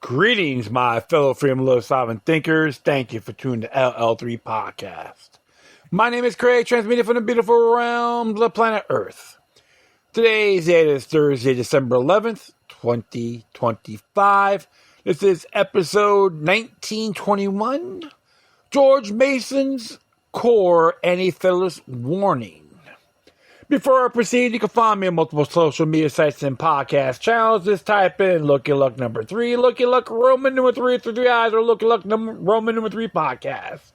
Greetings, my fellow freedom loving sovereign thinkers. Thank you for tuning to LL3 Podcast. My name is Craig, transmitting from the beautiful realms of planet Earth. Today's date is Thursday, December 11th, 2025. This is episode 1921, George Mason's Core Anti-Federalist Warning. Before I proceed, you can find me on multiple social media sites and podcast channels. Just type in Looky Luck number 3, Looky Luck Roman number 3 with 3 eyes, or Looky Luck Roman number 3 podcast.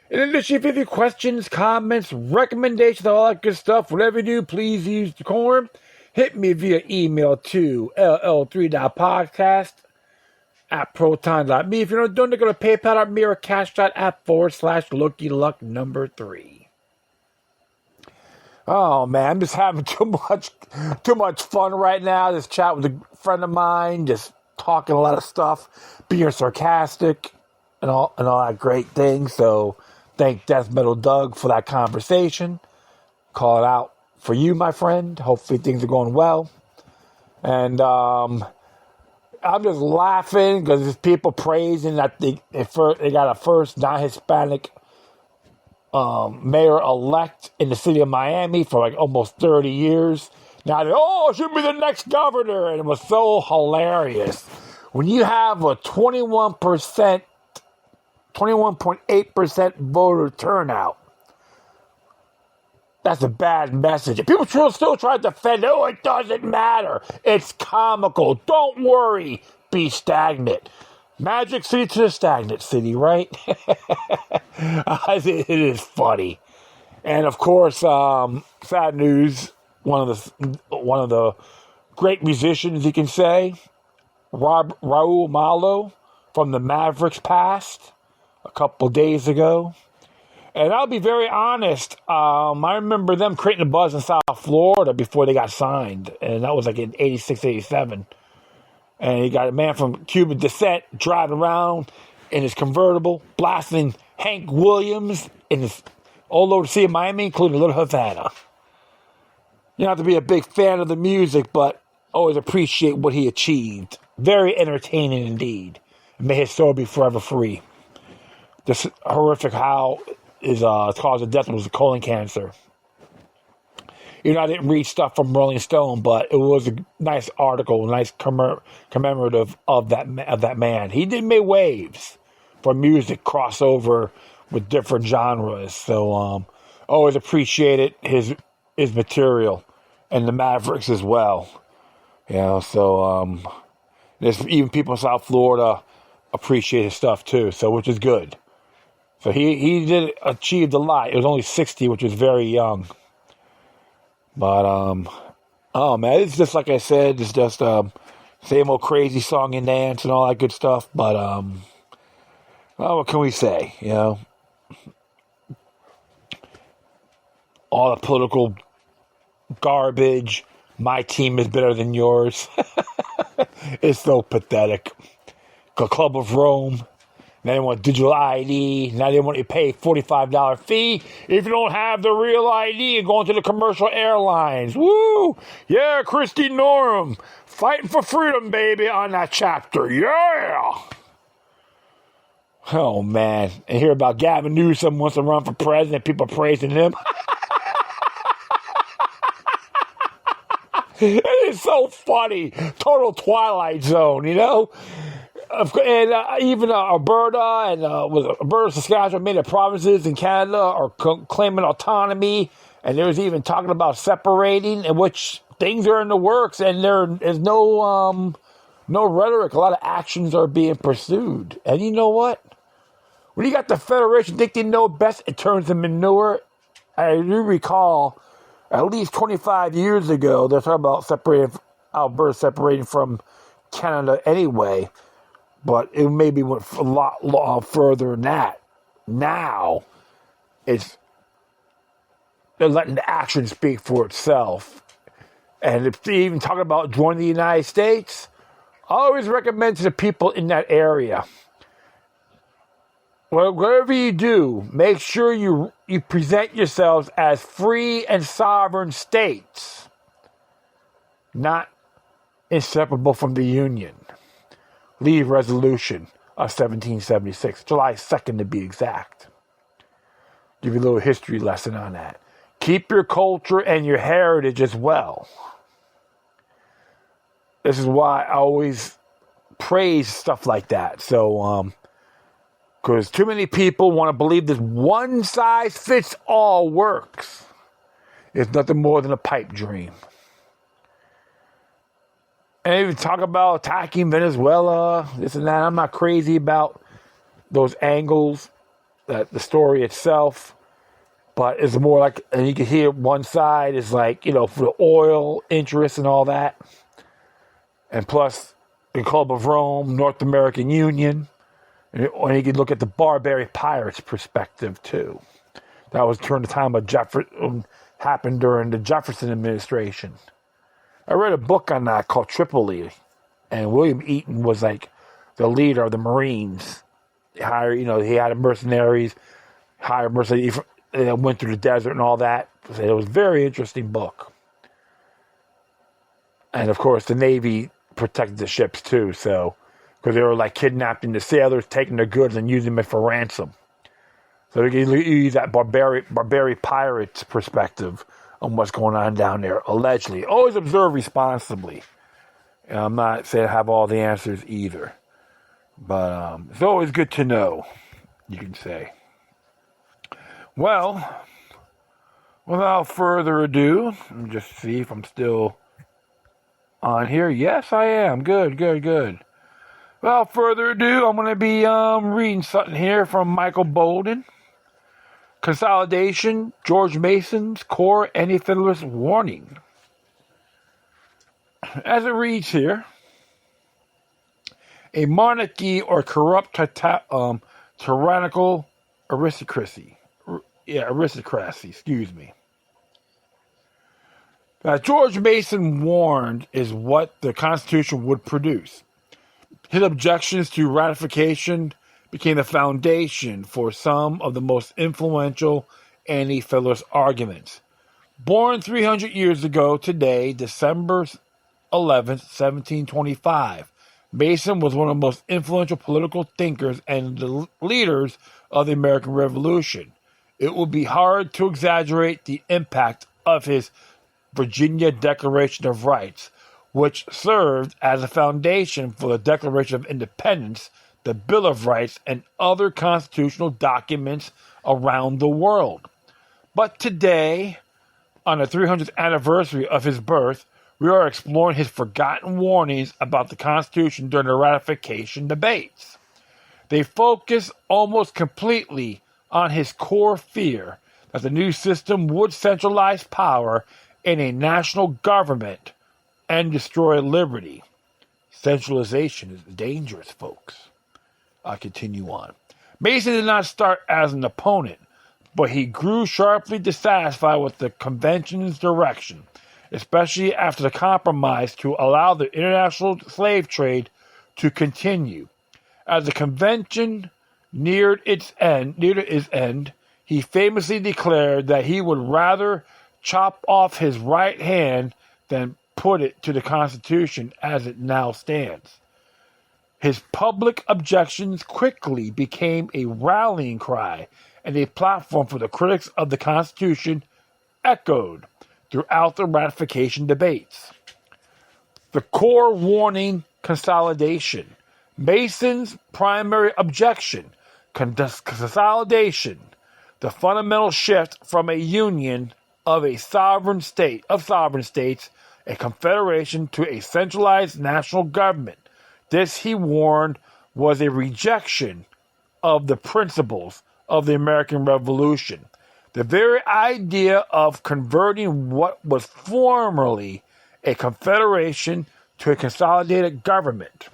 In addition, if you have any questions, comments, recommendations, all that good stuff, whatever you do, please use the corner. Hit me via email to ll3.podcast@proton.me. If you're not doing it, go to paypal.me or cash.app/Looky Luck number 3. Oh man, I'm just having too much fun right now. Just chat with a friend of mine, just talking a lot of stuff, being sarcastic, and all that great thing. So, thank Death Metal Doug for that conversation. Call it out for you, my friend. Hopefully things are going well. And I'm just laughing because there's people praising that they got a first non-Hispanic mayor-elect in the city of Miami for like almost 30 years. Now, she'll be the next governor. And it was so hilarious. When you have a 21.8% voter turnout, that's a bad message. People still try to defend it. Oh, it doesn't matter. It's comical. Don't worry. Be stagnant. Magic City to the stagnant city, right? It is funny. And of course, sad news, one of the great musicians, you can say, Raul Malo from the Mavericks passed a couple days ago. And I'll be very honest, I remember them creating a buzz in South Florida before they got signed. And that was like in 86, 87. And you got a man from Cuban descent driving around in his convertible, blasting Hank Williams in his all over the city of Miami, including Little Havana. You don't have to be a big fan of the music, but always appreciate what he achieved. Very entertaining indeed. May his soul be forever free. This horrific how his cause of death was colon cancer. You know, I didn't read stuff from Rolling Stone, but it was a nice article, nice commemorative of that man. He did make waves for music, crossover with different genres. So, always appreciated his material and the Mavericks as well. You know, so there's even people in South Florida appreciate his stuff too. So, which is good. So he did achieve a lot. It was only 60, which was very young. But, oh man, it's just like I said, it's just, same old crazy song and dance and all that good stuff. But, well, what can we say, you know? All the political garbage, my team is better than yours. It's so pathetic. The Club of Rome. Now they want digital ID. Now they want you to pay $45 fee if you don't have the real ID and going to the commercial airlines. Woo! Yeah, Christy Norum. Fighting for freedom, baby, on that chapter. Yeah! Oh, man. And hear about Gavin Newsom wants to run for president. People praising him. It is so funny. Total Twilight Zone, you know? And even Alberta and Alberta, Saskatchewan made it provinces in Canada are claiming autonomy, and there was even talking about separating, in which things are in the works, and there is no rhetoric. A lot of actions are being pursued. And you know what? When you got the Federation think they know best in terms of manure, I do recall at least 25 years ago they're talking about Alberta separating from Canada anyway. But it maybe went a lot further than that. Now, they're letting the action speak for itself. And if they even talk about joining the United States, I always recommend to the people in that area, well, whatever you do, make sure you present yourselves as free and sovereign states, not inseparable from the Union. Leave Resolution of 1776, July 2nd to be exact. Give you a little history lesson on that. Keep your culture and your heritage as well. This is why I always praise stuff like that. So, because too many people want to believe this one size fits all works. It's nothing more than a pipe dream. And if you talk about attacking Venezuela, this and that, I'm not crazy about those angles, the story itself. But it's more like, and you can hear one side is like, for the oil interest and all that. And plus, the Club of Rome, North American Union. And you can look at the barbaric pirates perspective, too. That was during the time of happened during the Jefferson administration. I read a book on that called Tripoli. And William Eaton was like the leader of the Marines. He had mercenaries, hired mercenaries. They went through the desert and all that. It was a very interesting book. And, of course, the Navy protected the ships, too. So, because they were, like, kidnapping the sailors, taking their goods, and using them for ransom. So, you can use that barbaric pirates perspective on what's going on down there, allegedly. Always observe responsibly. And I'm not saying I have all the answers either. But it's always good to know, you can say. Well, without further ado, let me just see if I'm still on here. Yes, I am. Good. Without further ado, I'm going to be reading something here from Michael Bolden. Consolidation, George Mason's core Anti-Federalist warning. As it reads here, a monarchy or corrupt tyrannical aristocracy. George Mason warned is what the Constitution would produce. His objections to ratification became the foundation for some of the most influential anti-Federalist arguments. Born 300 years ago today, December 11th, 1725, Mason was one of the most influential political thinkers and the leaders of the American Revolution. It would be hard to exaggerate the impact of his Virginia Declaration of Rights, which served as a foundation for the Declaration of Independence, the Bill of Rights, and other constitutional documents around the world. But today, on the 300th anniversary of his birth, we are exploring his forgotten warnings about the Constitution during the ratification debates. They focus almost completely on his core fear that the new system would centralize power in a national government and destroy liberty. Centralization is dangerous, folks. I'll continue on. Mason did not start as an opponent, but he grew sharply dissatisfied with the convention's direction, especially after the compromise to allow the international slave trade to continue. As the convention neared its end, he famously declared that he would rather chop off his right hand than put it to the Constitution as it now stands. His public objections quickly became a rallying cry and a platform for the critics of the Constitution, echoed throughout the ratification debates. The core warning: consolidation. Mason's primary objection: consolidation, the fundamental shift from a union of sovereign states, a confederation, to a centralized national government. This, he warned, was a rejection of the principles of the American Revolution. The very idea of converting what was formerly a confederation to a consolidated government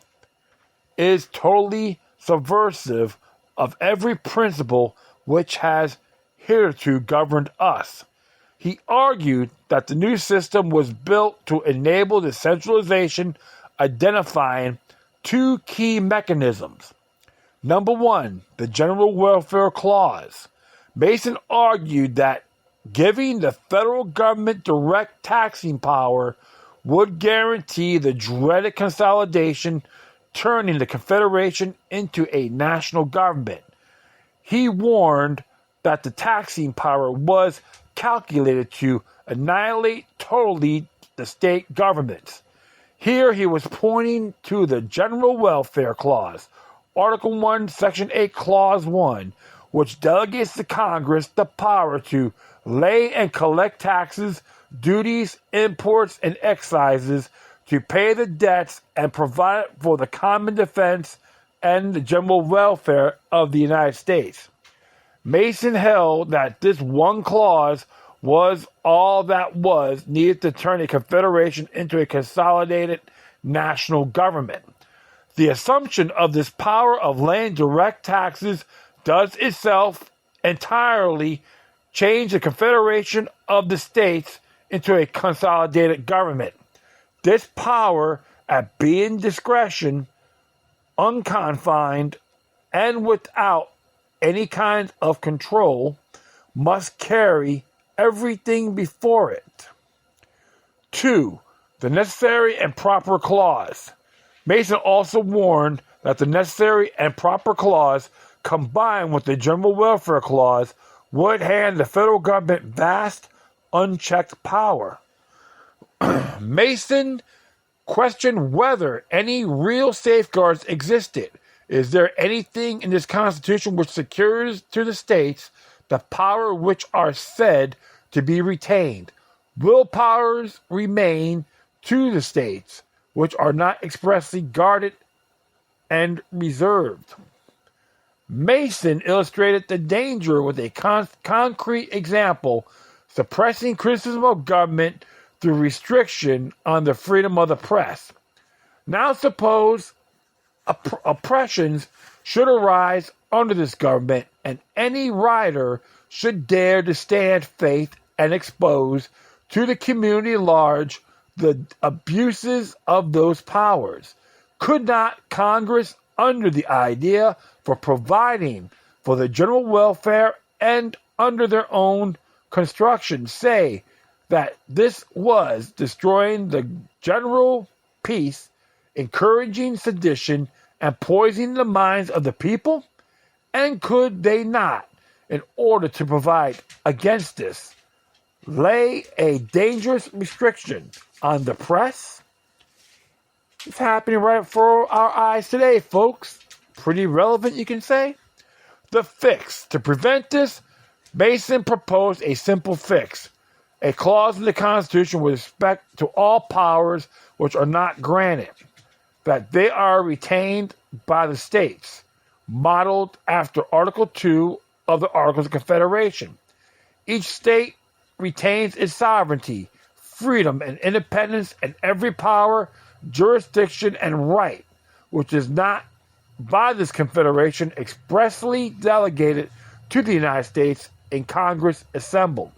is totally subversive of every principle which has hitherto governed us. He argued that the new system was built to enable the centralization, identifying two key mechanisms. Number one, the General Welfare Clause. Mason argued that giving the federal government direct taxing power would guarantee the dreaded consolidation turning the Confederation into a national government. He warned that the taxing power was calculated to annihilate totally the state governments. Here he was pointing to the General Welfare Clause, Article 1, Section 8, Clause 1, which delegates to Congress the power to lay and collect taxes, duties, imports, and excises, to pay the debts and provide for the common defense and the general welfare of the United States. Mason held that this one clause was all that was needed to turn a confederation into a consolidated national government. The assumption of this power of laying direct taxes does itself entirely change the confederation of the states into a consolidated government. This power, at being discretion, unconfined, and without any kind of control, must carry everything before it. 2. The necessary and proper clause. Mason also warned that the necessary and proper clause, combined with the general welfare clause, would hand the federal government vast, unchecked power. Mason questioned whether any real safeguards existed. Is there anything in this Constitution which secures to the states the power which are said to be retained? Will powers remain to the states which are not expressly guarded and reserved? Mason illustrated the danger with a concrete example, suppressing criticism of government through restriction on the freedom of the press. Now suppose oppressions should arise under this government, and any writer should dare to stand faith and expose to the community at large the abuses of those powers. Could not Congress, under the idea for providing for the general welfare and under their own construction, say that this was destroying the general peace, encouraging sedition, and poisoning the minds of the people? And could they not, in order to provide against this, lay a dangerous restriction on the press? It's happening right before our eyes today, folks. Pretty relevant, you can say. The fix. To prevent this, Mason proposed a simple fix. A clause in the Constitution with respect to all powers which are not granted, that they are retained by the states, modeled after Article 2 of the Articles of Confederation. Each state retains its sovereignty, freedom, and independence, and every power, jurisdiction, and right which is not by this Confederation expressly delegated to the United States in Congress assembled.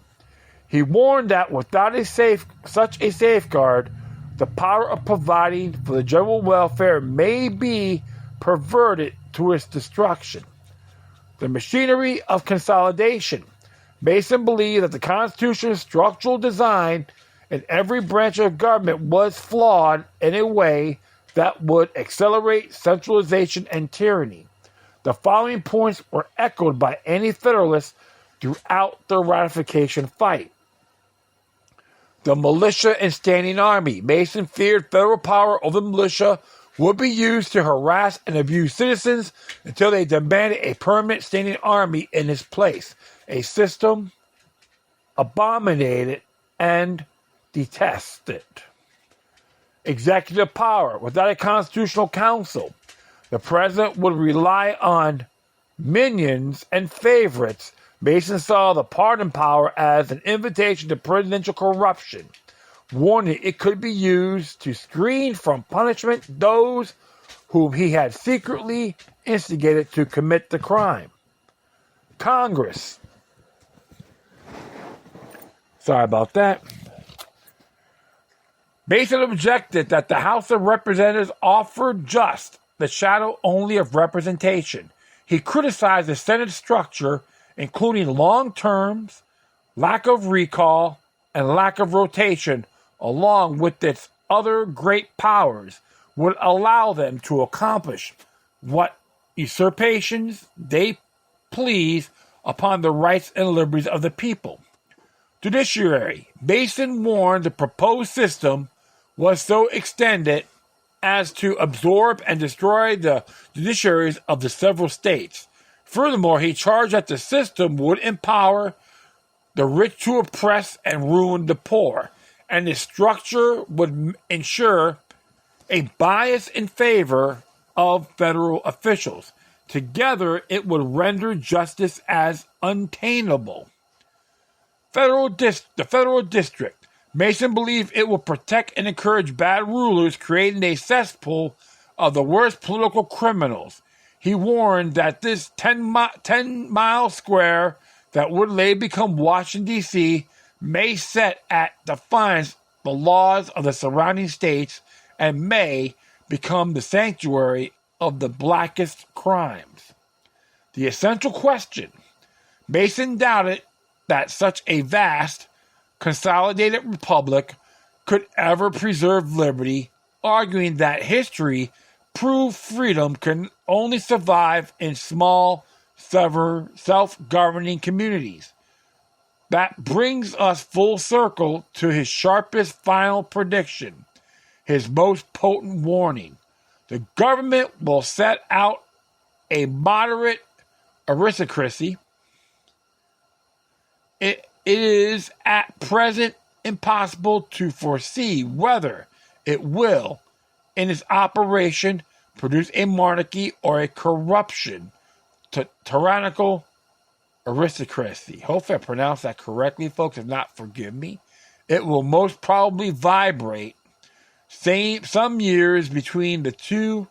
He warned that without such a safeguard, the power of providing for the general welfare may be perverted to its destruction. The machinery of consolidation. Mason believed that the Constitution's structural design in every branch of government was flawed in a way that would accelerate centralization and tyranny. The following points were echoed by Anti-Federalists throughout the ratification fight. The militia and standing army. Mason feared federal power over the militia would be used to harass and abuse citizens until they demanded a permanent standing army in its place, a system abominated and detested. Executive power. Without a constitutional council, the president would rely on minions and favorites. Mason saw the pardon power as an invitation to presidential corruption, warning it could be used to screen from punishment those whom he had secretly instigated to commit the crime. Congress. Sorry about that. Mason objected that the House of Representatives offered just the shadow only of representation. He criticized the Senate structure, including long terms, lack of recall, and lack of rotation, along with its other great powers, would allow them to accomplish what usurpations they please upon the rights and liberties of the people. Judiciary. Mason warned the proposed system was so extended as to absorb and destroy the judiciaries of the several states. Furthermore, he charged that the system would empower the rich to oppress and ruin the poor, and its structure would ensure a bias in favor of federal officials. Together, it would render justice as unattainable. The federal district. Mason believed it would protect and encourage bad rulers, creating a cesspool of the worst political criminals. He warned that this 10-mile square that would later become Washington, D.C., may set at defiance the laws of the surrounding states and may become the sanctuary of the blackest crimes. The essential question. Mason doubted that such a vast, consolidated republic could ever preserve liberty, arguing that history proved freedom can only survive in small, self-governing communities. That brings us full circle to his sharpest final prediction, his most potent warning. The government will set out a moderate aristocracy. It is at present impossible to foresee whether it will, in its operation, produce a monarchy or a corruption to tyrannical aristocracy. Hopefully I pronounced that correctly, folks. If not, forgive me. It will most probably vibrate some years between the two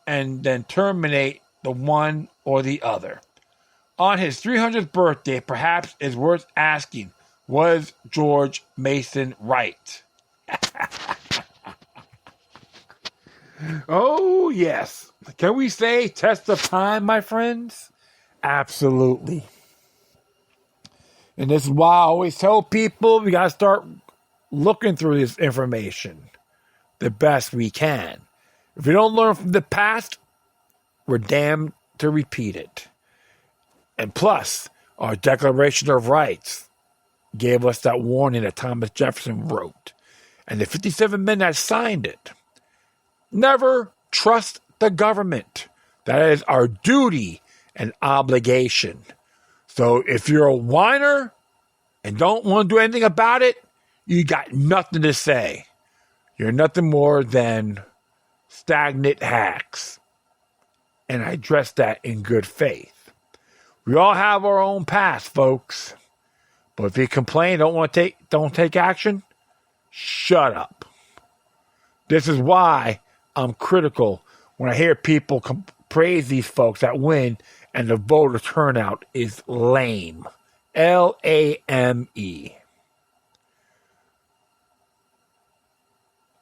and then terminate the one or the other. On his 300th birthday, perhaps it's worth asking, was George Mason right? Oh, yes. Can we say test of time, my friends? Absolutely. And this is why I always tell people we got to start looking through this information the best we can. If we don't learn from the past, we're damned to repeat it. And plus, our Declaration of Rights gave us that warning that Thomas Jefferson wrote. And the 57 men that signed it. Never trust the government. That is our duty and obligation. So if you're a whiner and don't want to do anything about it, you got nothing to say. You're nothing more than stagnant hacks. And I address that in good faith. We all have our own past, folks. But if you complain, don't take action, shut up. This is why I'm critical when I hear people praise these folks that win and the voter turnout is lame. Lame.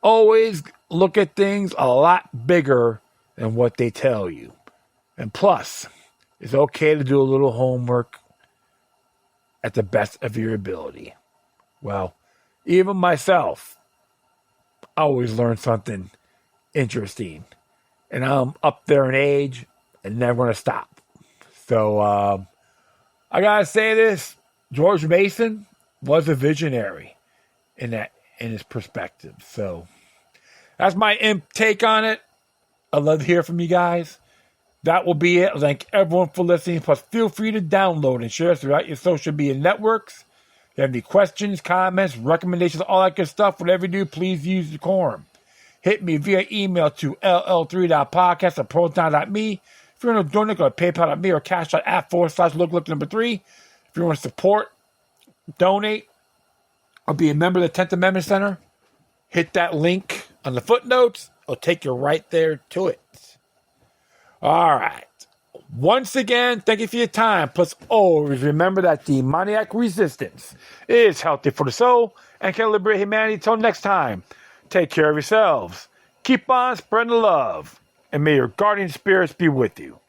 Always look at things a lot bigger than what they tell you. And plus, it's okay to do a little homework at the best of your ability. Well, even myself, I always learn something interesting. And I'm up there in age and never going to stop. So, I got to say this. George Mason was a visionary in his perspective. So, that's my take on it. I'd love to hear from you guys. That will be it. Thank everyone for listening. Plus, feel free to download and share us throughout your social media networks. If you have any questions, comments, recommendations, all that good stuff, whatever you do, please use decorum. Hit me via email to ll3.podcast@proton.me. If you want to donate, go to paypal.me or cash.app/look3. If you want to support, donate, or be a member of the 10th Amendment Center, hit that link on the footnotes. It'll take you right there to it. All right. Once again, thank you for your time. Plus, always remember that demoniac resistance is healthy for the soul and can liberate humanity. Until next time, take care of yourselves. Keep on spreading the love. And may your guardian spirits be with you.